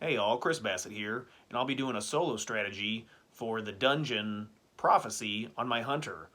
Hey all, Chris Bassett here, and I'll be doing a solo strategy for the dungeon Prophecy on my Hunter.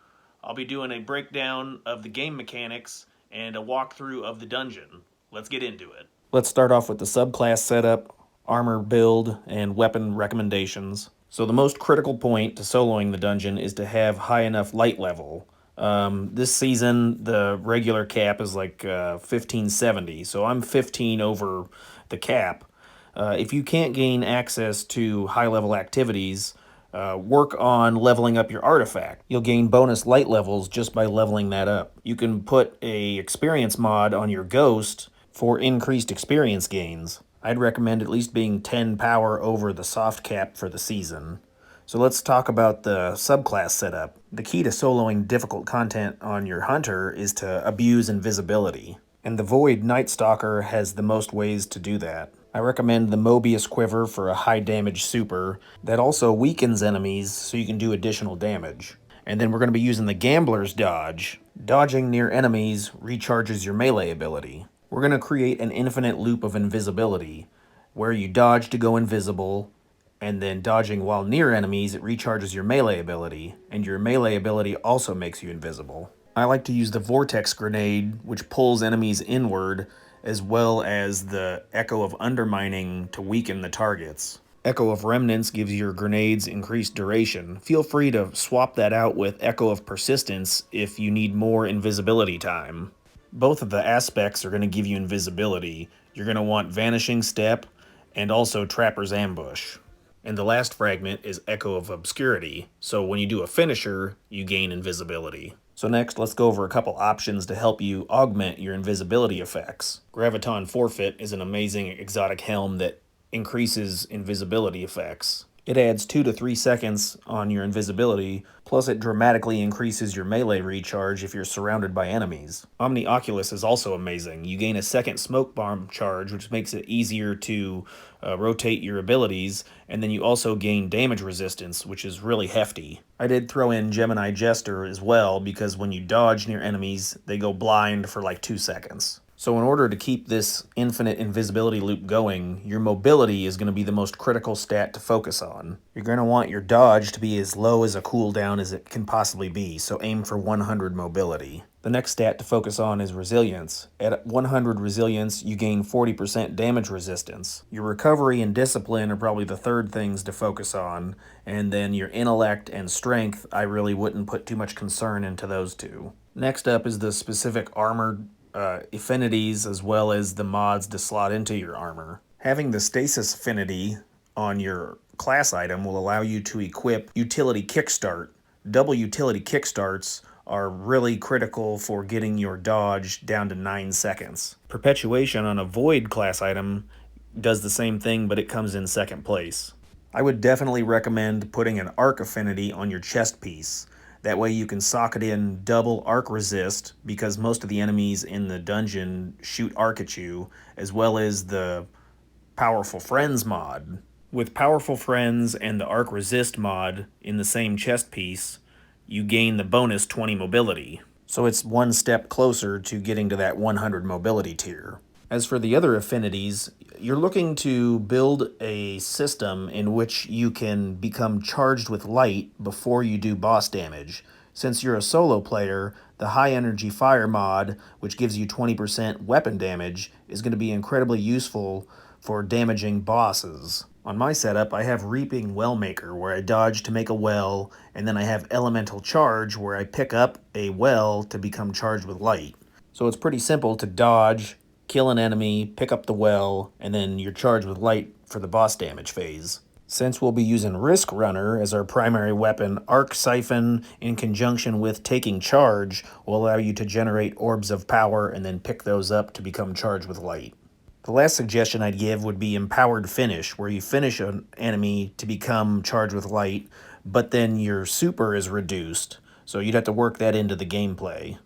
I'll be doing a breakdown of the game mechanics and a walkthrough of the dungeon. Let's get into it. Let's start off with the subclass setup, armor build, and weapon recommendations. So the most critical point to soloing the dungeon is to have high enough light level. This season, the regular cap is like 1570, so I'm 15 over the cap. If you can't gain access to high-level activities, work on leveling up your artifact. You'll gain bonus light levels just by leveling that up. You can put a experience mod on your ghost for increased experience gains. I'd recommend at least being 10 power over the soft cap for the season. So let's talk about the subclass setup. The key to soloing difficult content on your Hunter is to abuse invisibility, and the Void Nightstalker has the most ways to do that. I recommend the Mobius Quiver for a high damage super that also weakens enemies so you can do additional damage. And then we're going to be using the Gambler's Dodge. Dodging near enemies recharges your melee ability. We're going to create an infinite loop of invisibility, where you dodge to go invisible, and then dodging while near enemies, it recharges your melee ability, and your melee ability also makes you invisible. I like to use the Vortex Grenade, which pulls enemies inward, as well as the Echo of Undermining to weaken the targets. Echo of Remnants gives your grenades increased duration. Feel free to swap that out with Echo of Persistence if you need more invisibility time. Both of the aspects are going to give you invisibility. You're going to want Vanishing Step and also Trapper's Ambush. And the last fragment is Echo of Obscurity, so when you do a finisher, you gain invisibility. So next, let's go over a couple options to help you augment your invisibility effects. Graviton Forfeit is an amazing exotic helm that increases invisibility effects. It adds 2 to 3 seconds on your invisibility, plus it dramatically increases your melee recharge if you're surrounded by enemies. Omni Oculus is also amazing. You gain a second smoke bomb charge, which makes it easier to rotate your abilities, and then you also gain damage resistance, which is really hefty. I did throw in Gemini Jester as well, because when you dodge near enemies, they go blind for like 2 seconds. So in order to keep this infinite invisibility loop going, your mobility is going to be the most critical stat to focus on. You're going to want your dodge to be as low as a cooldown as it can possibly be, so aim for 100 mobility. The next stat to focus on is resilience. At 100 resilience, you gain 40% damage resistance. Your recovery and discipline are probably the third things to focus on, and then your intellect and strength, I really wouldn't put too much concern into those two. Next up is the specific armored affinities as well as the mods to slot into your armor. Having the stasis affinity on your class item will allow you to equip utility kickstart. Double utility kickstarts are really critical for getting your dodge down to 9 seconds. Perpetuation on a void class item does the same thing, but it comes in second place. I would definitely recommend putting an arc affinity on your chest piece. That way you can socket in double arc resist, because most of the enemies in the dungeon shoot arc at you, as well as the Powerful Friends mod. With Powerful Friends and the arc resist mod in the same chest piece, you gain the bonus 20 mobility. So it's one step closer to getting to that 100 mobility tier. As for the other affinities, you're looking to build a system in which you can become charged with light before you do boss damage. Since you're a solo player, the High Energy Fire mod, which gives you 20% weapon damage, is going to be incredibly useful for damaging bosses. On my setup, I have Reaping Wellmaker, where I dodge to make a well, and then I have Elemental Charge, where I pick up a well to become charged with light. So it's pretty simple to dodge, kill an enemy, pick up the well, and then you're charged with light for the boss damage phase. Since we'll be using Risk Runner as our primary weapon, Arc Siphon in conjunction with Taking Charge will allow you to generate orbs of power and then pick those up to become charged with light. The last suggestion I'd give would be Empowered Finish, where you finish an enemy to become charged with light, but then your super is reduced, so you'd have to work that into the gameplay.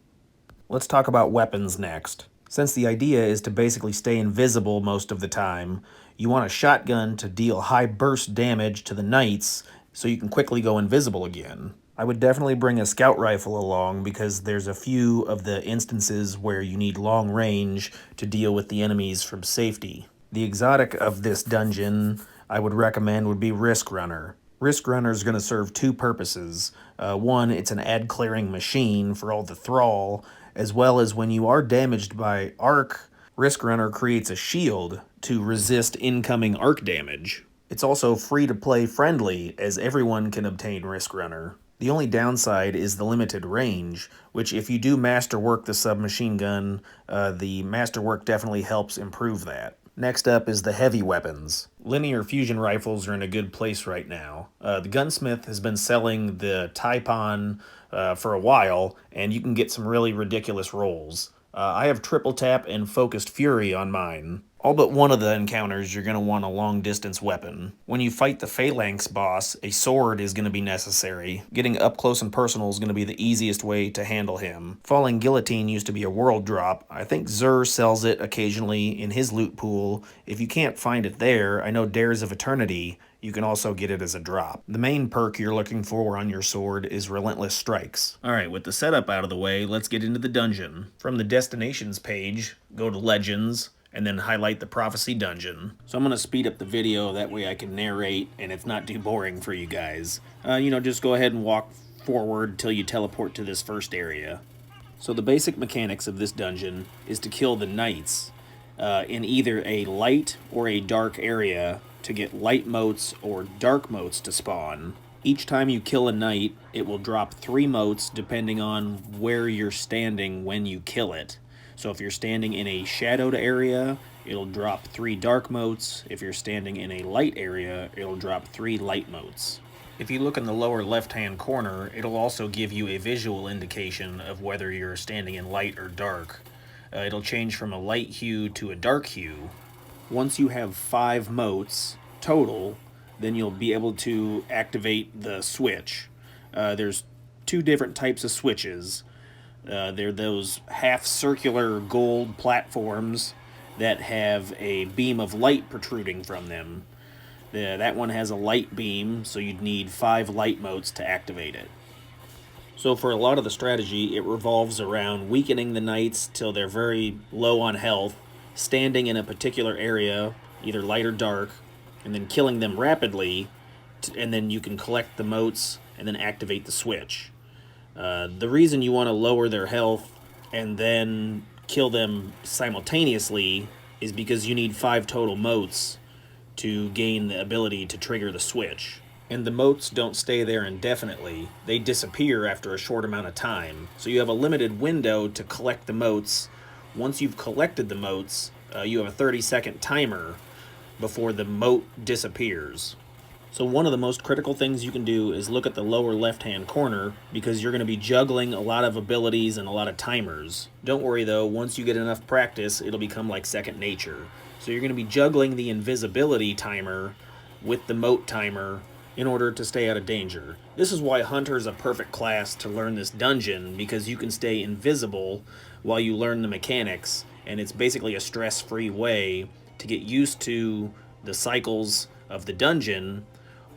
Let's talk about weapons next. Since the idea is to basically stay invisible most of the time, you want a shotgun to deal high burst damage to the knights so you can quickly go invisible again. I would definitely bring a scout rifle along, because there's a few of the instances where you need long range to deal with the enemies from safety. The exotic of this dungeon I would recommend would be Risk Runner. Risk Runner is going to serve two purposes. One, it's an ad clearing machine for all the thrall, as well as when you are damaged by arc, Risk Runner creates a shield to resist incoming arc damage. It's also free to play friendly, as everyone can obtain Risk Runner. The only downside is the limited range, which if you do masterwork the submachine gun, the masterwork definitely helps improve that. Next up is the heavy weapons. Linear fusion rifles are in a good place right now. The gunsmith has been selling the Typon for a while, and you can get some really ridiculous rolls. I have triple tap and focused fury on mine. All but one of the encounters, you're going to want a long-distance weapon. When you fight the phalanx boss, a sword is going to be necessary. Getting up close and personal is going to be the easiest way to handle him. Falling Guillotine used to be a world drop. I think Zur sells it occasionally in his loot pool. If you can't find it there, I know Dares of Eternity, you can also get it as a drop. The main perk you're looking for on your sword is Relentless Strikes. Alright, with the setup out of the way, let's get into the dungeon. From the Destinations page, go to Legends, and then highlight the Prophecy Dungeon. So I'm going to speed up the video, that way I can narrate and it's not too boring for you guys. Just go ahead and walk forward till you teleport to this first area. So the basic mechanics of this dungeon is to kill the knights in either a light or a dark area to get light motes or dark motes to spawn. Each time you kill a knight, it will drop 3 motes depending on where you're standing when you kill it. So if you're standing in a shadowed area, it'll drop 3 dark motes. If you're standing in a light area, it'll drop 3 light motes. If you look in the lower left-hand corner, it'll also give you a visual indication of whether you're standing in light or dark. It'll change from a light hue to a dark hue. Once you have 5 motes total, then you'll be able to activate the switch. There's 2 different types of switches. They're those half-circular gold platforms that have a beam of light protruding from them. That one has a light beam, so you'd need 5 light motes to activate it. So for a lot of the strategy, it revolves around weakening the knights till they're very low on health, standing in a particular area, either light or dark, and then killing them rapidly, and then you can collect the motes and then activate the switch. The reason you want to lower their health and then kill them simultaneously is because you need 5 total motes to gain the ability to trigger the switch. And the motes don't stay there indefinitely. They disappear after a short amount of time. So you have a limited window to collect the motes. Once you've collected the motes, you have a 30-second timer before the mote disappears. So one of the most critical things you can do is look at the lower left-hand corner, because you're going to be juggling a lot of abilities and a lot of timers. Don't worry though, once you get enough practice, it'll become like second nature. So you're going to be juggling the invisibility timer with the mote timer in order to stay out of danger. This is why Hunter is a perfect class to learn this dungeon, because you can stay invisible while you learn the mechanics, and it's basically a stress-free way to get used to the cycles of the dungeon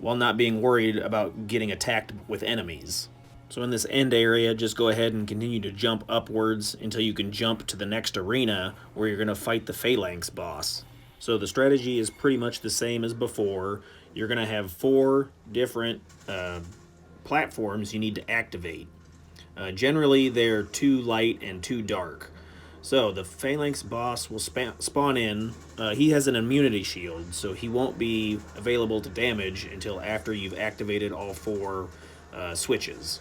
while not being worried about getting attacked with enemies. So in this end area, just go ahead and continue to jump upwards until you can jump to the next arena where you're going to fight the Phalanx boss. So the strategy is pretty much the same as before. You're going to have 4 different platforms you need to activate. Generally, they're 2 light and 2 dark. So the Phalanx boss will spawn in. He has an immunity shield, so he won't be available to damage until after you've activated all 4 switches.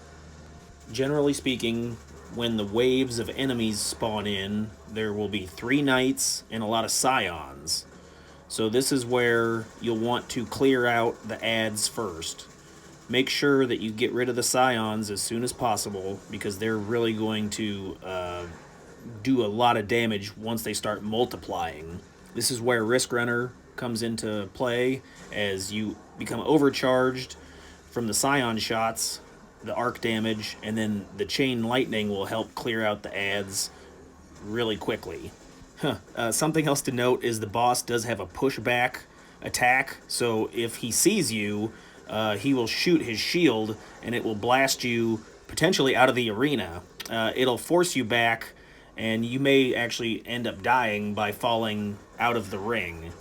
Generally speaking, when the waves of enemies spawn in, there will be 3 knights and a lot of scions. So this is where you'll want to clear out the ads first. Make sure that you get rid of the scions as soon as possible, because they're really going to do a lot of damage once they start multiplying. This is where Risk Runner comes into play, as you become overcharged from the scion shots, the arc damage, and then the chain lightning will help clear out the ads really quickly. Something else to note is the boss does have a pushback attack, so if he sees you, he will shoot his shield and it will blast you potentially out of the arena. It'll force you back, and you may actually end up dying by falling out of the ring.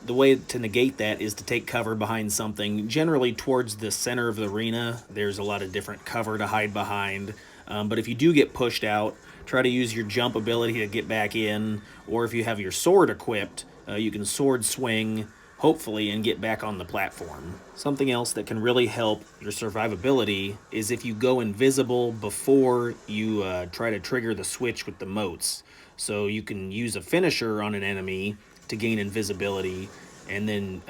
The way to negate that is to take cover behind something. Generally towards the center of the arena, there's a lot of different cover to hide behind. But if you do get pushed out, try to use your jump ability to get back in, or if you have your sword equipped, you can sword swing, hopefully, and get back on the platform. Something else that can really help your survivability is if you go invisible before you try to trigger the switch with the motes. So you can use a finisher on an enemy to gain invisibility and then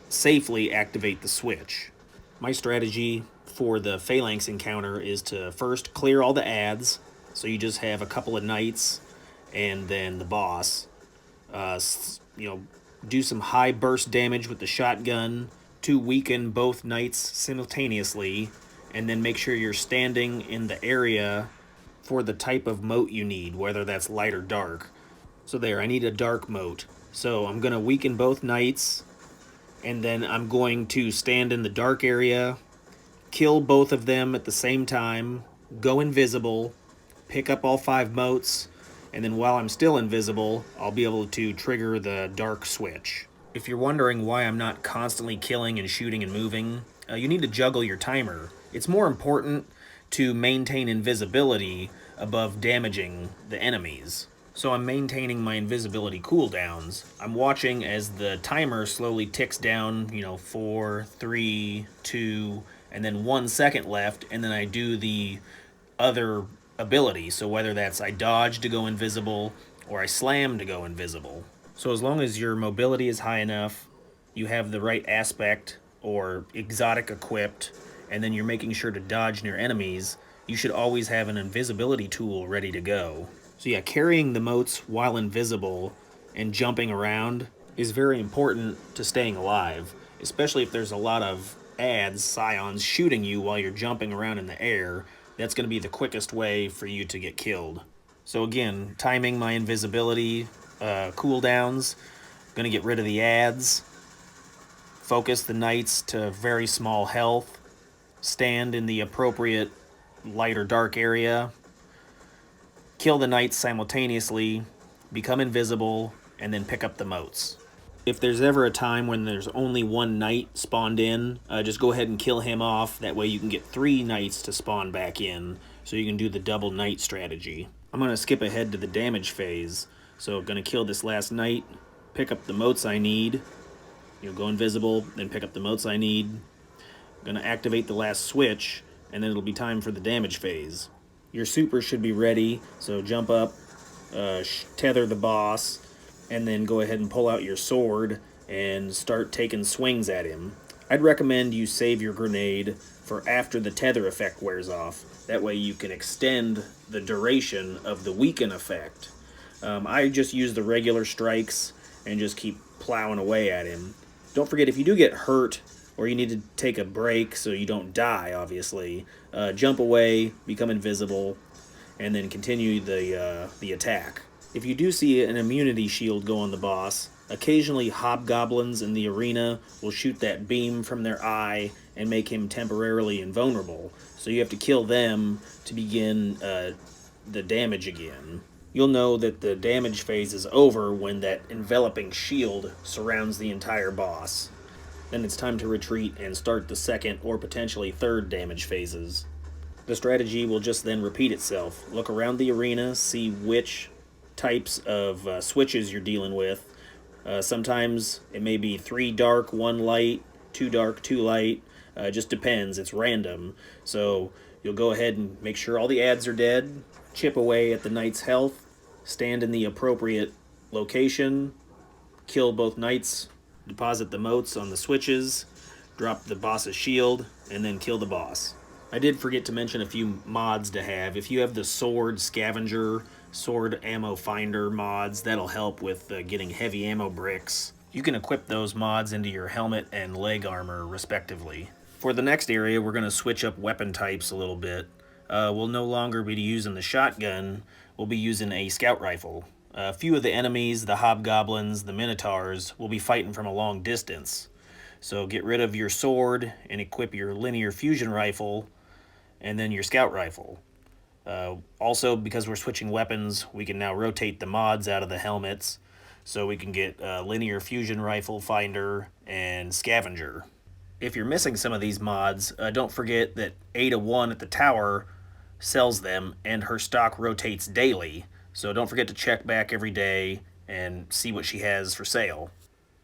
safely activate the switch. My strategy for the phalanx encounter is to first clear all the ads, so you just have a couple of knights and then the boss. Do some high burst damage with the shotgun to weaken both knights simultaneously, and then make sure you're standing in the area for the type of moat you need, whether that's light or dark. So there, I need a dark moat. So I'm going to weaken both knights, and then I'm going to stand in the dark area, kill both of them at the same time, go invisible, pick up all 5 motes, and then while I'm still invisible, I'll be able to trigger the dark switch. If you're wondering why I'm not constantly killing and shooting and moving, you need to juggle your timer. It's more important to maintain invisibility above damaging the enemies. So I'm maintaining my invisibility cooldowns. I'm watching as the timer slowly ticks down, 4, 3, 2, and then 1 second left, and then I do the other ability. So whether that's I dodge to go invisible or I slam to go invisible. So as long as your mobility is high enough, you have the right aspect or exotic equipped, and then you're making sure to dodge near enemies, you should always have an invisibility tool ready to go. So yeah, carrying the motes while invisible and jumping around is very important to staying alive, especially if there's a lot of ads, scions, shooting you while you're jumping around in the air. That's going to be the quickest way for you to get killed. So again, timing my invisibility cooldowns, going to get rid of the ads, focus the knights to very small health, stand in the appropriate light or dark area, kill the knights simultaneously, become invisible, and then pick up the motes. If there's ever a time when there's only 1 knight spawned in, just go ahead and kill him off. That way you can get 3 knights to spawn back in, so you can do the double knight strategy. I'm going to skip ahead to the damage phase. So I'm going to kill this last knight, pick up the motes I need, go invisible, then pick up the motes I need. I'm going to activate the last switch, and then it'll be time for the damage phase. Your super should be ready, so jump up, tether the boss, and then go ahead and pull out your sword and start taking swings at him. I'd recommend you save your grenade for after the tether effect wears off. That way you can extend the duration of the weaken effect. I just use the regular strikes and just keep plowing away at him. Don't forget, if you do get hurt or you need to take a break so you don't die, obviously, jump away, become invisible, and then continue the attack. If you do see an immunity shield go on the boss, occasionally hobgoblins in the arena will shoot that beam from their eye and make him temporarily invulnerable. So you have to kill them to begin the damage again. You'll know that the damage phase is over when that enveloping shield surrounds the entire boss. Then it's time to retreat and start the second or potentially third damage phases. The strategy will just then repeat itself. Look around the arena, see which types of switches you're dealing with. Sometimes it may be 3 dark, 1 light, 2 dark, 2 light. Just depends, it's random. So you'll go ahead and make sure all the ads are dead, chip away at the knight's health, stand in the appropriate location, kill both knights, deposit the motes on the switches, drop the boss's shield, and then kill the boss. I did forget to mention a few mods to have. If you have the sword scavenger, sword ammo finder mods, that'll help with getting heavy ammo bricks. You can equip those mods into your helmet and leg armor, respectively. For the next area, we're going to switch up weapon types a little bit. We'll no longer be using the shotgun, we'll be using a scout rifle. A few of the enemies, the hobgoblins, the minotaurs, will be fighting from a long distance. So get rid of your sword and equip your linear fusion rifle and then your scout rifle. Also, because we're switching weapons, we can now rotate the mods out of the helmets. so we can get linear fusion rifle finder and scavenger. If you're missing some of these mods, don't forget that Ada1 at the tower sells them, and her stock rotates daily. So don't forget to check back every day and see what she has for sale.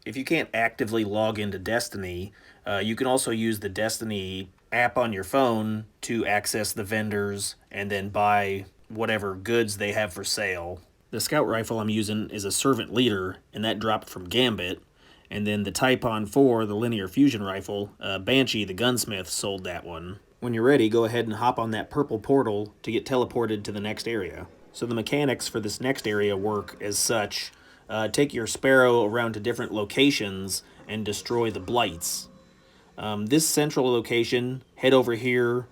If you can't actively log into Destiny, you can also use the Destiny app on your phone to access the vendors and then buy whatever goods they have for sale. The scout rifle I'm using is a servant leader, and that dropped from Gambit. And then the Typon 4, the linear fusion rifle, Banshee, the gunsmith, sold that one. When you're ready, go ahead and hop on that purple portal to get teleported to the next area. So the mechanics for this next area work as such. Take your Sparrow around to different locations and destroy the blights. This central location, head over here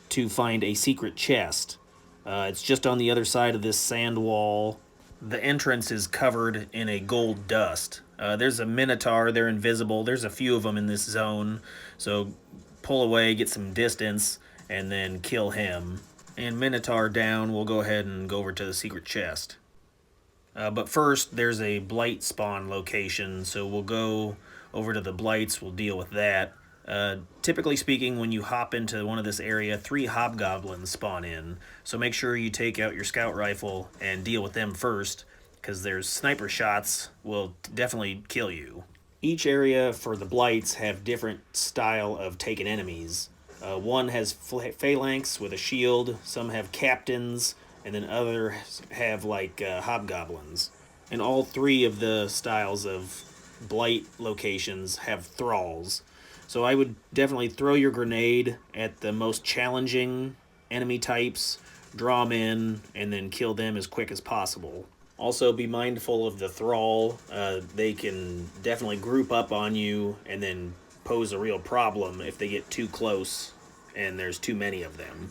to find a secret chest. It's just on the other side of this sand wall. The entrance is covered in a gold dust. There's a Minotaur, they're invisible. There's a few of them in this zone, so pull away, get some distance, and then kill him. And Minotaur down, we'll go ahead and go over to the secret chest. But first, there's a blight spawn location, so we'll go over to the blights, we'll deal with that. Typically speaking, when you hop into one of this area, 3 hobgoblins spawn in, so make sure you take out your scout rifle and deal with them first, because their sniper shots will definitely kill you. Each area for the blights have different style of taken enemies. One has phalanx with a shield, some have captains, and then others have like hobgoblins. And all 3 of the styles of blight locations have thralls. So I would definitely throw your grenade at the most challenging enemy types, draw them in, and then kill them as quick as possible. Also be mindful of the thrall. They can definitely group up on you and then pose a real problem if they get too close and there's too many of them.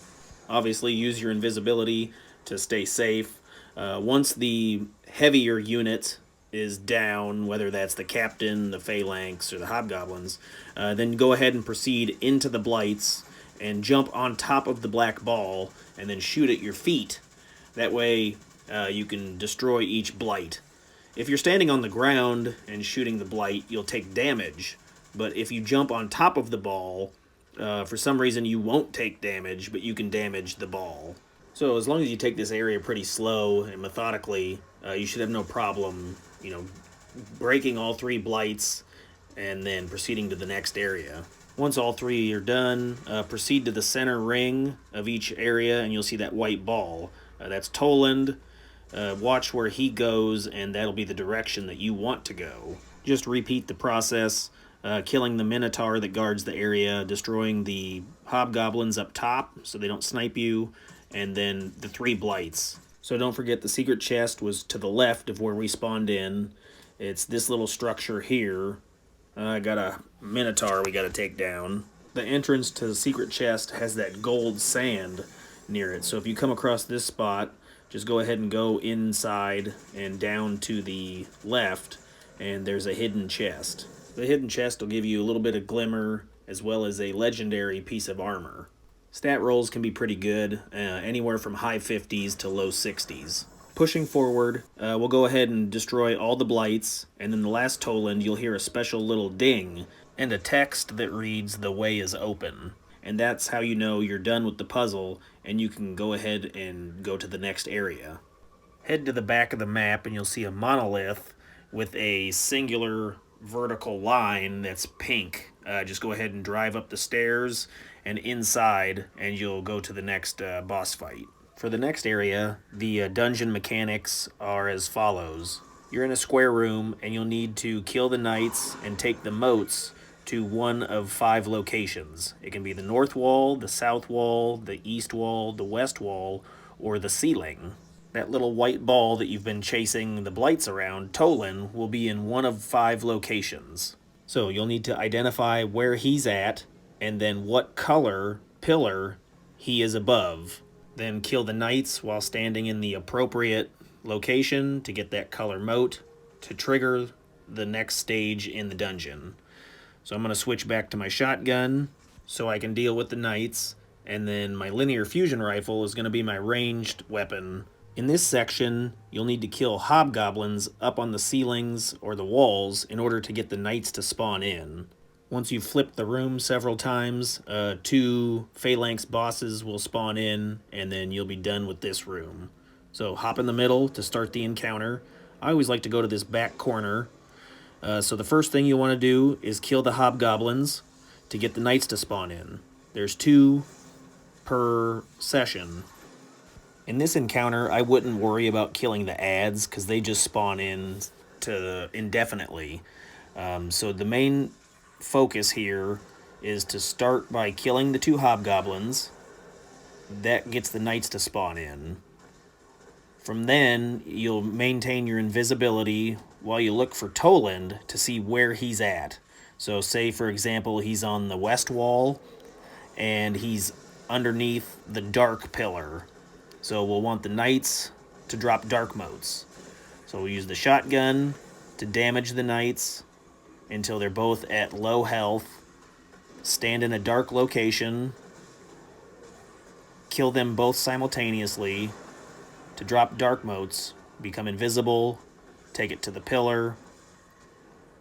Obviously use your invisibility to stay safe. Once the heavier unit is down, whether that's the captain, the phalanx, or the hobgoblins, then go ahead and proceed into the blights and jump on top of the black ball and then shoot at your feet. That way you can destroy each blight. If you're standing on the ground and shooting the blight, you'll take damage. But if you jump on top of the ball, for some reason you won't take damage, but you can damage the ball. So as long as you take this area pretty slow and methodically, you should have no problem, breaking all 3 blights and then proceeding to the next area. Once all 3 are done, proceed to the center ring of each area and you'll see that white ball. That's Toland. Watch where he goes and that'll be the direction that you want to go. Just repeat the process, killing the Minotaur that guards the area, destroying the hobgoblins up top so they don't snipe you, and then the 3 blights. So don't forget the secret chest was to the left of where we spawned in. It's this little structure here. I got a Minotaur we got to take down. The entrance to the secret chest has that gold sand near it. So if you come across this spot, just go ahead and go inside and down to the left, and there's a hidden chest. The hidden chest will give you a little bit of glimmer as well as a legendary piece of armor. Stat rolls can be pretty good, anywhere from high 50s to low 60s. Pushing forward, we'll go ahead and destroy all the blights, and in the last Toland you'll hear a special little ding and a text that reads, "The way is open." And that's how you know you're done with the puzzle and you can go ahead and go to the next area. Head to the back of the map and you'll see a monolith with a singular vertical line that's pink. Just go ahead and drive up the stairs and inside and you'll go to the next boss fight. For the next area, the dungeon mechanics are as follows. You're in a square room and you'll need to kill the knights and take the moats to one of 5 locations. It can be the north wall, the south wall, the east wall, the west wall, or the ceiling. That little white ball that you've been chasing the blights around, Tolan, will be in one of 5 locations. So you'll need to identify where he's at and then what color pillar he is above. Then kill the knights while standing in the appropriate location to get that color moat to trigger the next stage in the dungeon. So I'm going to switch back to my shotgun so I can deal with the knights, and then my linear fusion rifle is going to be my ranged weapon In this section, you'll need to kill hobgoblins up on the ceilings or the walls in order to get the knights to spawn in. Once you've flipped the room several times, 2 phalanx bosses will spawn in, and then you'll be done with this room. So hop in the middle to start the encounter. I always like to go to this back corner. So the first thing you want to do is kill the hobgoblins to get the knights to spawn in. There's 2 per session. In this encounter, I wouldn't worry about killing the adds because they just spawn in indefinitely. So the main focus here is to start by killing the 2 hobgoblins. That gets the knights to spawn in. From then, you'll maintain your invisibility while you look for Toland to see where he's at. So say, for example, he's on the west wall and he's underneath the dark pillar. So we'll want the knights to drop dark motes. So we'll use the shotgun to damage the knights until they're both at low health. Stand in a dark location. Kill them both simultaneously to drop dark motes. Become invisible. Take it to the pillar.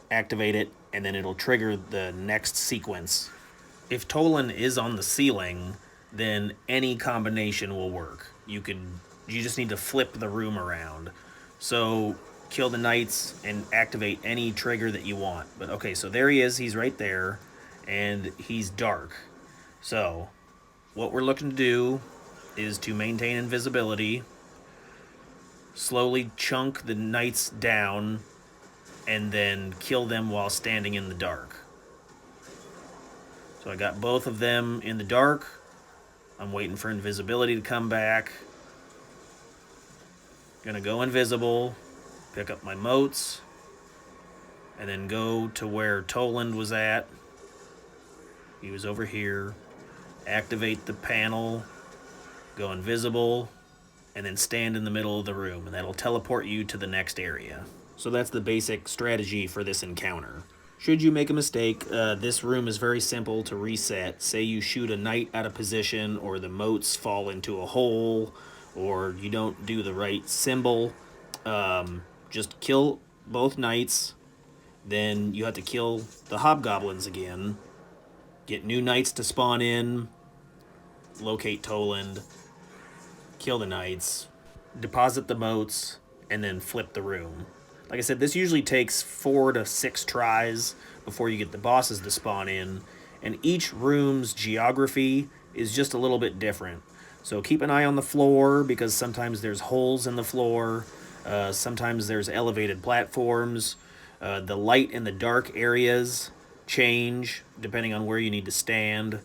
Activate it, and then it'll trigger the next sequence. If Toland is on the ceiling, then any combination will work. You just need to flip the room around. So kill the knights and activate any trigger that you want. But okay, so there he is, he's right there, and he's dark. So what we're looking to do is to maintain invisibility, slowly chunk the knights down, and then kill them while standing in the dark. So I got both of them in the dark. I'm waiting for invisibility to come back. Gonna go invisible, pick up my motes, and then go to where Toland was at. He was over here. Activate the panel, go invisible, and then stand in the middle of the room, and that'll teleport you to the next area. So that's the basic strategy for this encounter. Should you make a mistake, this room is very simple to reset. Say you shoot a knight out of position, or the motes fall into a hole, or you don't do the right symbol. Just kill both knights, then you have to kill the hobgoblins again, get new knights to spawn in, locate Toland, kill the knights, deposit the motes, and then flip the room. Like I said, this usually takes 4 to 6 tries before you get the bosses to spawn in, and each room's geography is just a little bit different. So keep an eye on the floor, because sometimes there's holes in the floor, sometimes there's elevated platforms. The light and the dark areas change depending on where you need to stand.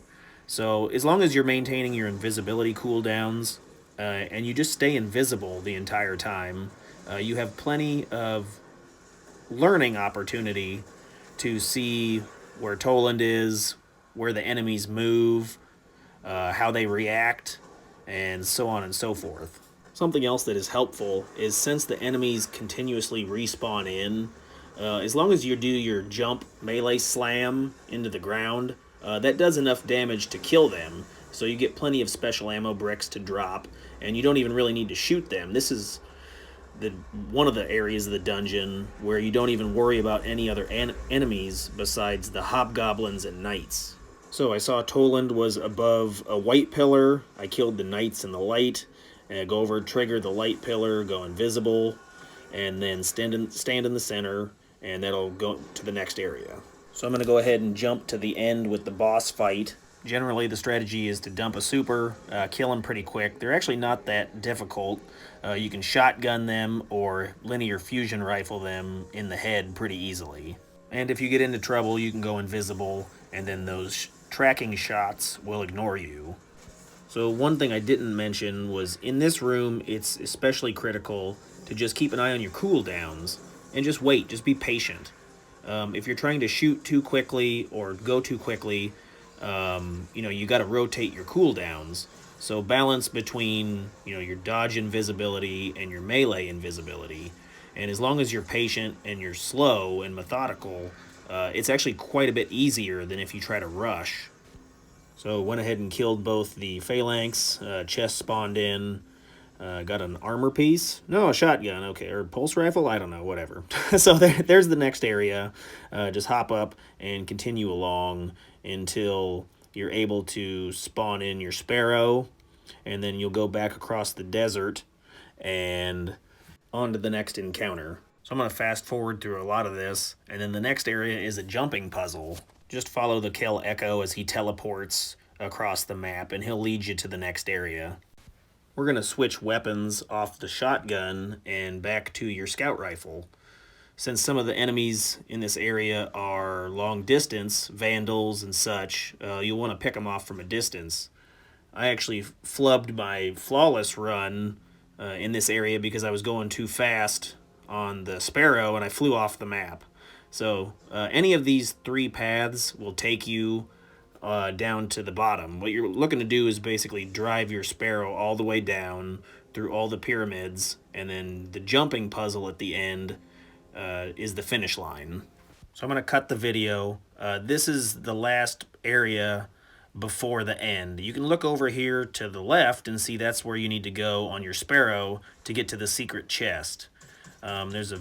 So as long as you're maintaining your invisibility cooldowns, and you just stay invisible the entire time, you have plenty of learning opportunity to see where Toland is, where the enemies move, how they react, and so on and so forth. Something else that is helpful is, since the enemies continuously respawn in, as long as you do your jump melee slam into the ground, that does enough damage to kill them. So you get plenty of special ammo bricks to drop, and you don't even really need to shoot them. This is one of the areas of the dungeon where you don't even worry about any other enemies besides the hobgoblins and knights. So I saw Toland was above a white pillar. I killed the knights in the light. Go over, trigger the light pillar, go invisible, and then stand in the center, and that'll go to the next area. So I'm going to go ahead and jump to the end with the boss fight. Generally, the strategy is to dump a super, kill them pretty quick. They're actually not that difficult. You can shotgun them or linear fusion rifle them in the head pretty easily. And if you get into trouble, you can go invisible, and then those tracking shots will ignore you. So one thing I didn't mention was, in this room, it's especially critical to just keep an eye on your cooldowns and just wait, just be patient. If you're trying to shoot too quickly or go too quickly, you got to rotate your cooldowns. So balance between, your dodge invisibility and your melee invisibility. And as long as you're patient and you're slow and methodical, it's actually quite a bit easier than if you try to rush. So went ahead and killed both the phalanx, chest spawned in, Got an armor piece. No, a shotgun. Okay, or pulse rifle. I don't know. Whatever. So there's the next area. Just hop up and continue along until you're able to spawn in your sparrow, and then you'll go back across the desert and on to the next encounter. So I'm going to fast forward through a lot of this, and then the next area is a jumping puzzle. Just follow the Kel Echo as he teleports across the map, and he'll lead you to the next area. We're going to switch weapons off the shotgun and back to your scout rifle. Since some of the enemies in this area are long distance, vandals and such, you'll want to pick them off from a distance. I actually flubbed my flawless run in this area because I was going too fast on the Sparrow and I flew off the map. So any of these three paths will take you down to the bottom. What you're looking to do is basically drive your Sparrow all the way down through all the pyramids, and then the jumping puzzle at the end is the finish line. So I'm going to cut the video. This is the last area before the end. You can look over here to the left and see that's where you need to go on your Sparrow to get to the secret chest. There's a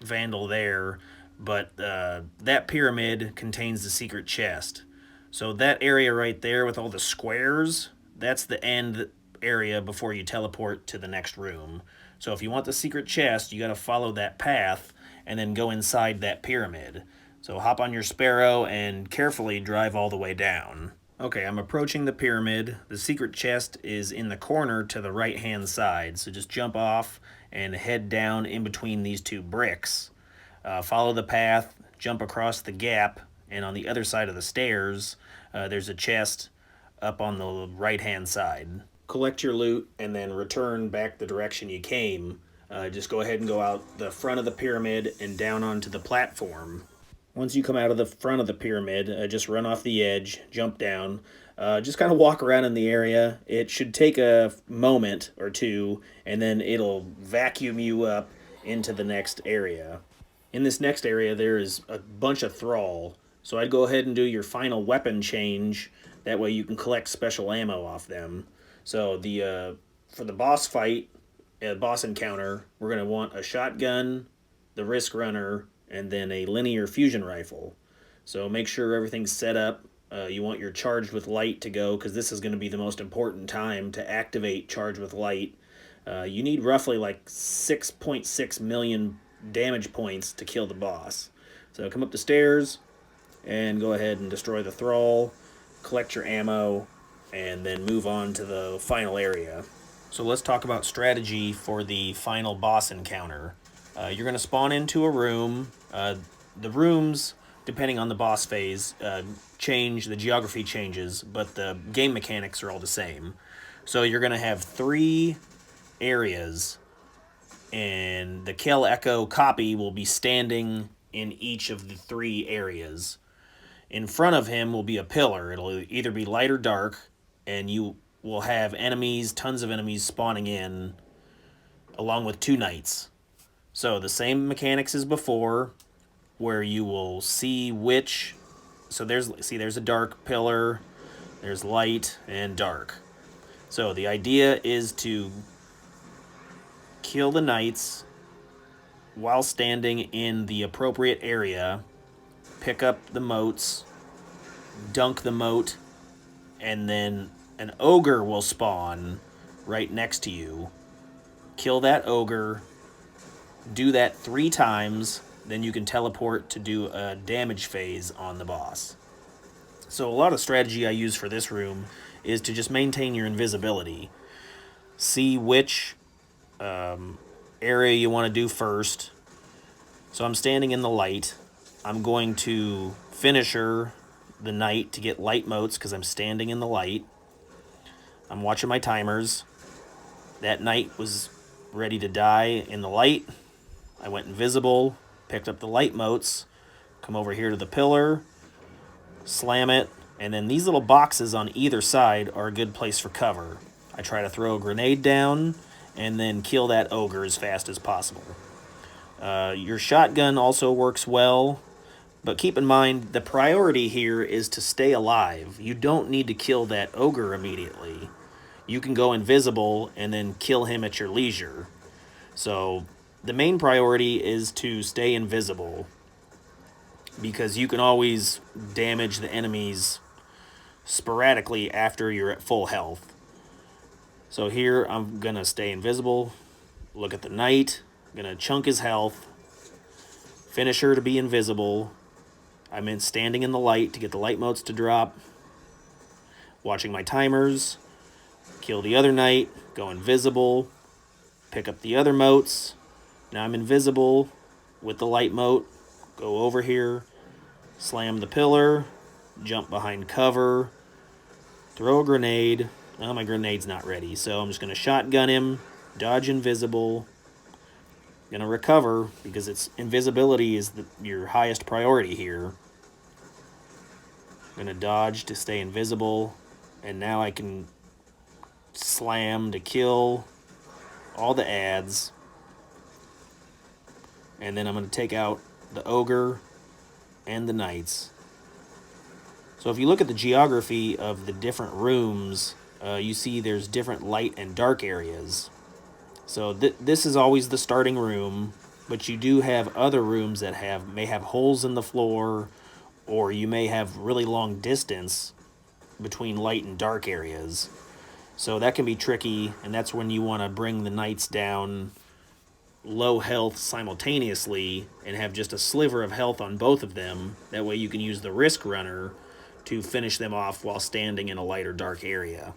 vandal there, but that pyramid contains the secret chest. So that area right there with all the squares, that's the end area before you teleport to the next room. So if you want the secret chest, you got to follow that path and then go inside that pyramid. So hop on your Sparrow and carefully drive all the way down. Okay, I'm approaching the pyramid. The secret chest is in the corner to the right-hand side. So just jump off and head down in between these two bricks. Follow the path, jump across the gap, and on the other side of the stairs, there's a chest up on the right-hand side. Collect your loot and then return back the direction you came. Just go ahead and go out the front of the pyramid and down onto the platform. Once you come out of the front of the pyramid, just run off the edge, jump down, just kind of walk around in the area. It should take a moment or two, and then it'll vacuum you up into the next area. In this next area, there is a bunch of thrall. So I'd go ahead and do your final weapon change. That way you can collect special ammo off them. So for the boss fight, boss encounter, we're going to want a shotgun, the Risk Runner, and then a linear fusion rifle. So make sure everything's set up. You want your Charged with Light to go, because this is going to be the most important time to activate Charged with Light. You need roughly like 6.6 million damage points to kill the boss. So come up the stairs and go ahead and destroy the thrall, collect your ammo, and then move on to the final area. So let's talk about strategy for the final boss encounter. You're going to spawn into a room. The rooms, depending on the boss phase, change, the geography changes, but the game mechanics are all the same. So you're going to have 3 areas, and the Kel Echo copy will be standing in each of the 3 areas. In front of him will be a pillar. It'll either be light or dark, and you will have enemies, tons of enemies spawning in, along with 2 knights. So the same mechanics as before, where you will see which... So there's a dark pillar, there's light, and dark. So the idea is to kill the knights while standing in the appropriate area, pick up the motes, dunk the mote, and then an ogre will spawn right next to you. Kill that ogre, do that 3 times, then you can teleport to do a damage phase on the boss. So a lot of strategy I use for this room is to just maintain your invisibility. See which area you want to do first. So I'm standing in the light. I'm going to finisher the knight to get light motes because I'm standing in the light. I'm watching my timers. That knight was ready to die in the light. I went invisible, picked up the light motes, come over here to the pillar, slam it, and then these little boxes on either side are a good place for cover. I try to throw a grenade down and then kill that ogre as fast as possible. Your shotgun also works well, but keep in mind the priority here is to stay alive. You don't need to kill that ogre immediately. you can go invisible and then kill him at your leisure. So the main priority is to stay invisible, because you can always damage the enemies sporadically after you're at full health. So here I'm going to stay invisible, look at the knight, I'm going to chunk his health, finish her to be invisible. I'm in standing in the light to get the light motes to drop, watching my timers, kill the other knight, go invisible, pick up the other motes. Now I'm invisible with the light mote, go over here, slam the pillar, jump behind cover, throw a grenade. Oh, my grenade's not ready, so I'm just going to shotgun him, dodge invisible, going to recover, because it's invisibility is your highest priority here. I'm going to dodge to stay invisible, and now I can slam to kill all the adds. And then I'm going to take out the ogre and the knights. So if you look at the geography of the different rooms, you see there's different light and dark areas. So this is always the starting room, but you do have other rooms that may have holes in the floor, or you may have really long distance between light and dark areas. So that can be tricky, and that's when you want to bring the knights down low health simultaneously and have just a sliver of health on both of them. That way you can use the risk runner to finish them off while standing in a light or dark area.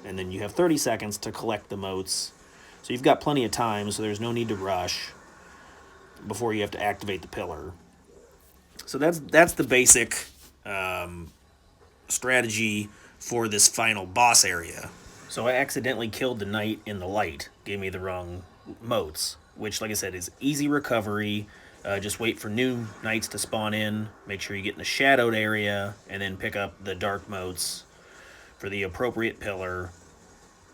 And then you have 30 seconds to collect the motes. So you've got plenty of time, so there's no need to rush before you have to activate the pillar. So that's the basic strategy for this final boss area. So I accidentally killed the knight in the light, gave me the wrong motes, which, like I said, is easy recovery. Just wait for new knights to spawn in, make sure you get in the shadowed area, and then pick up the dark motes for the appropriate pillar.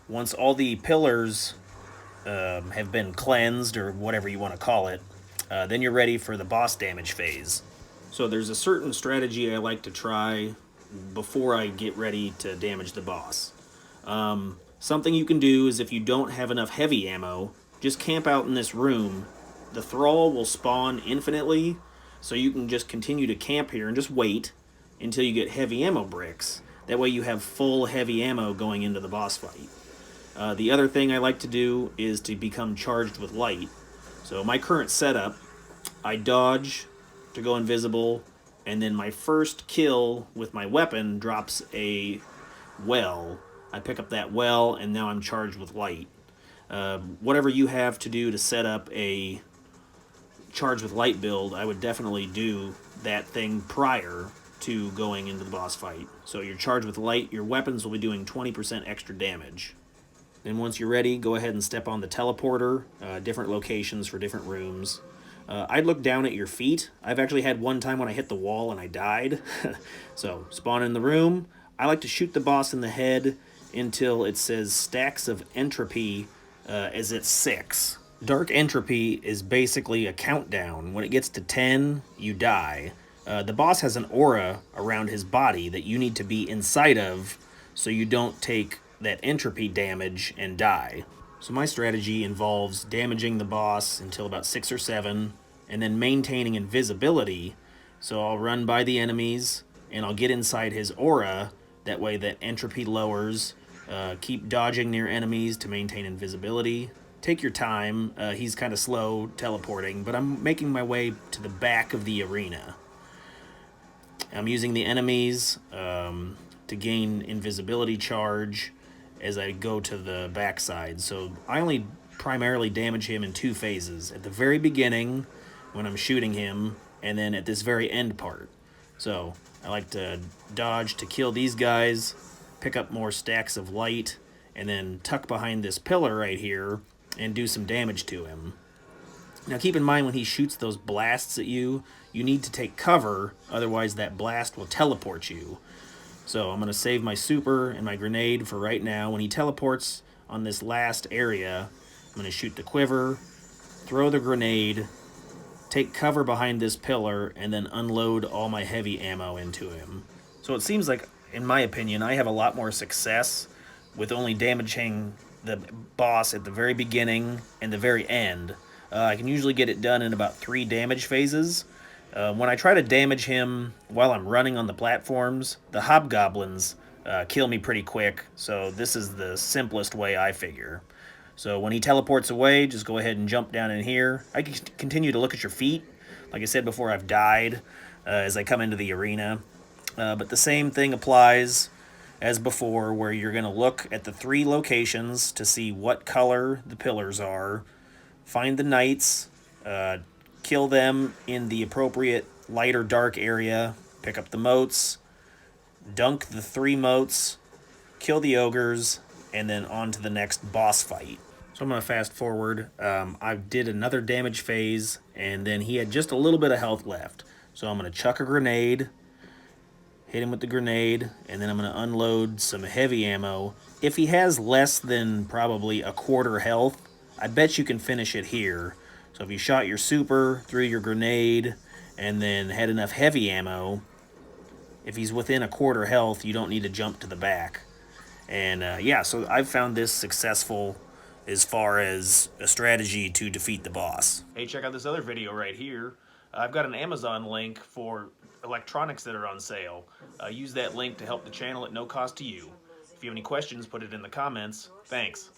Once all the pillars have been cleansed, or whatever you want to call it, then you're ready for the boss damage phase. So there's a certain strategy I like to try before I get ready to damage the boss. Something you can do is, if you don't have enough heavy ammo, just camp out in this room. The thrall will spawn infinitely, so you can just continue to camp here and just wait until you get heavy ammo bricks. That way you have full heavy ammo going into the boss fight. The other thing I like to do is to become charged with light. So my current setup, I dodge to go invisible, and then my first kill with my weapon drops a well. I pick up that well, and now I'm charged with light. Whatever you have to do to set up a charged with light build, I would definitely do that thing prior to going into the boss fight. So you're charged with light, your weapons will be doing 20% extra damage. Then once you're ready, go ahead and step on the teleporter, different locations for different rooms. I'd look down at your feet. I've actually had one time when I hit the wall and I died. So spawn in the room. I like to shoot the boss in the head until it says stacks of entropy as it's 6. Dark entropy is basically a countdown. When it gets to 10, you die. The boss has an aura around his body that you need to be inside of so you don't take that entropy damage and die. So my strategy involves damaging the boss until about 6 or 7, and then maintaining invisibility. So I'll run by the enemies, and I'll get inside his aura. That way that entropy lowers. Keep dodging near enemies to maintain invisibility. Take your time. He's kind of slow teleporting, but I'm making my way to the back of the arena. I'm using the enemies to gain invisibility charge as I go to the backside. So I only primarily damage him in 2 phases. At the very beginning, when I'm shooting him, and then at this very end part. So I like to dodge to kill these guys, pick up more stacks of light, and then tuck behind this pillar right here and do some damage to him. Now keep in mind, when he shoots those blasts at you, you need to take cover, otherwise that blast will teleport you. So I'm going to save my super and my grenade for right now. When he teleports on this last area, I'm going to shoot the quiver, throw the grenade, take cover behind this pillar, and then unload all my heavy ammo into him. So it seems like, in my opinion, I have a lot more success with only damaging the boss at the very beginning and the very end. I can usually get it done in about 3 damage phases. When I try to damage him while I'm running on the platforms, the hobgoblins kill me pretty quick, so this is the simplest way I figure. So when he teleports away, just go ahead and jump down in here. I can continue to look at your feet. Like I said before, I've died as I come into the arena. But the same thing applies as before, where you're going to look at the 3 locations to see what color the pillars are, find the knights, kill them in the appropriate light or dark area, pick up the motes, dunk the 3 motes, kill the ogres, and then on to the next boss fight. So I'm going to fast forward. I did another damage phase, and then he had just a little bit of health left. So I'm going to chuck a grenade, hit him with the grenade, and then I'm going to unload some heavy ammo. If he has less than probably a quarter health, I bet you can finish it here. So if you shot your super through your grenade and then had enough heavy ammo, if he's within a quarter health, you don't need to jump to the back. And yeah, so I've found this successful as far as a strategy to defeat the boss. Hey, check out this other video right here. I've got an Amazon link for electronics that are on sale. Use that link to help the channel at no cost to you. If you have any questions, put it in the comments. Thanks.